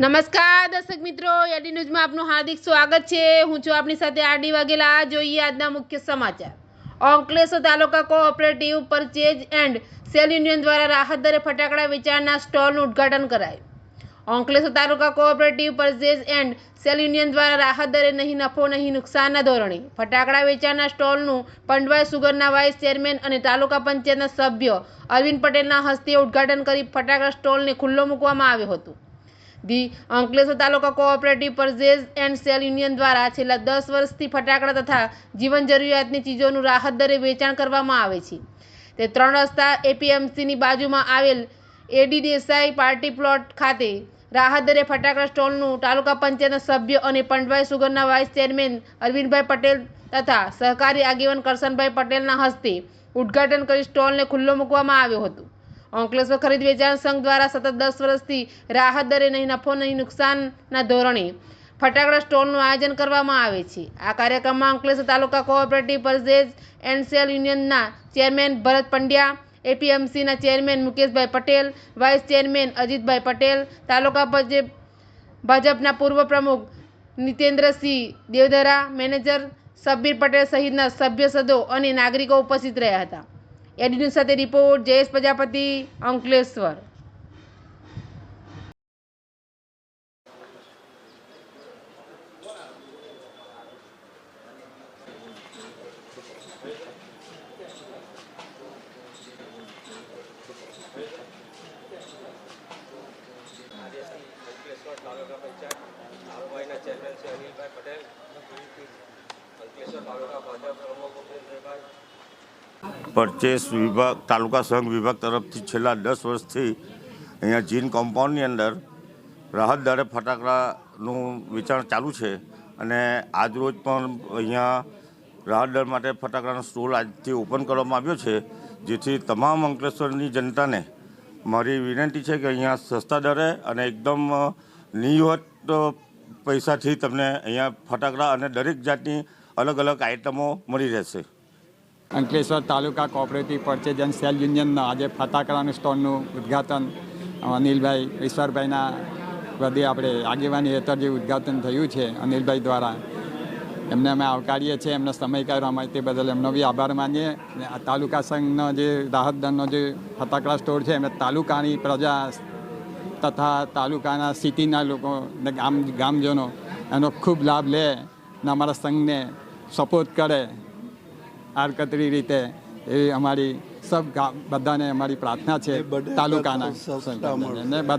નમસ્કાર દર્શક મિત્રો, એડી ન્યૂઝમાં આપનું હાર્દિક સ્વાગત છે। હું છું આપની સાથે આરડી વાઘેલા। જોઈએ આજના મુખ્ય સમાચાર। Ankleshwar taluka cooperative purchase and sale union દ્વારા રાહત દરે ફટાકડા વેચાણના સ્ટોલનું ઉદ્ઘાટન કરાયું। Ankleshwar taluka cooperative purchase and sale union દ્વારા રાહત દરે નહીં નફો નહીં નુકસાનના ધોરણે ફટાકડા વેચાણના સ્ટોલનું પંડવાઈ સુગરના વાઇસ ચેરમેન અને તાલુકા પંચાયતના સભ્ય અરવિંદ પટેલના હસ્તે ઉદ્ઘાટન કરી ફટાકડા સ્ટોલને ખુલ્લો મૂકવામાં આવ્યો હતો। The Ankleshwar taluka cooperative purchase and sale union દ્વારા છેલ્લા 10 વર્ષથી ફટાકડા તથા જીવન જરૂરિયાતની ચીજોનું રાહત દરે વેચાણ કરવામાં આવે છે। તે 3 રસ્તા એપીએમસીની બાજુમાં આવેલ એડી દેસાઈ પાર્ટી પ્લોટ ખાતે રાહત દરે ફટાકડા સ્ટોલનું તાલુકા પંચાયતના સભ્ય અને પંડવાઈ સુગરના વાઇસ ચેરમેન અરવિંદભાઈ પટેલ તથા સહકારી આગેવાન કરશનભાઈ પટેલના હસ્તે ઉદ્ઘાટન કરી સ્ટોલને ખુલ્લો મૂકવામાં આવ્યો હતો। અંકલેશ્વર ખરીદ વેચાણ સંઘ દ્વારા સતત 10 વર્ષથી રાહત દરે નહીં નફો નહીં નુકસાનના ધોરણે ફટાકડા સ્ટોલનું આયોજન કરવામાં આવે છે। આ કાર્યક્રમમાં Ankleshwar taluka cooperative purchase and sale યુનિયનના ચેરમેન ભરત પંડ્યા, એપીએમસીના chairman Mukeshbhai Patel, vice chairman Ajitbhai Patel, taluka ભાજપના પૂર્વ પ્રમુખ નીતેન્દ્રસિંહ દેવધરા, મેનેજર સબ્બીર પટેલ સહિતના સભ્યસદો અને નાગરિકો ઉપસ્થિત રહ્યા હતા। એડી ન્યૂઝ સાથે રિપોર્ટ જયેશ પ્રજાપતિ, અંકલેશ્વર। અંકલેશ્વર તાલુકા પંચાયત આરોબાઈના ચેરમેન શ્રી અનિલભાઈ પટેલ, અંકલેશ્વર તાલુકા ભાજપ પ્રમુખ ભૂપેન્દ્રભાઈ। પરચેસ વિભાગ તાલુકા સંઘ વિભાગ તરફથી છેલ્લા 10 વર્ષથી અહીંયા જીન કમ્પાઉન્ડની અંદર રાહત દરે ફટાકડાનું વેચાણ ચાલુ છે અને આજરોજ પણ અહીંયા રાહત દર માટે ફટાકડાનો સ્ટોલ આજથી ઓપન કરવામાં આવ્યો છે, જેથી તમામ અંકલેશ્વરની જનતાને મારી વિનંતી છે કે અહીંયા સસ્તા દરે અને એકદમ નિયત પૈસાથી તમને અહીંયા ફટાકડા અને દરેક જાતની અલગ અલગ આઇટમો મળી રહેશે। Ankleshwar taluka cooperative purchase and sale યુનિયનના આજે ફટાકડાનું સ્ટોલનું ઉદ્ઘાટન અનિલભાઈ ઈશ્વરભાઈના વડે આપણે આગેવાની હેઠળ જે ઉદ્ઘાટન થયું છે અનિલભાઈ દ્વારા, એમને અમે આવકારીએ છીએ। એમનો સમય કાઢવામાં તે બદલ એમનો બી આભાર માનીએ। અને આ તાલુકા સંઘનો જે રાહત દરનો જે ફટાકડા સ્ટોર છે એમને તાલુકાની પ્રજા તથા તાલુકાના સિટીના લોકો ને ગામજનો એનો ખૂબ લાભ લે અને અમારા સંઘને સપોર્ટ કરે આડકતરી રીતે એવી અમારી બધાને અમારી પ્રાર્થના છે તાલુકાના બધા।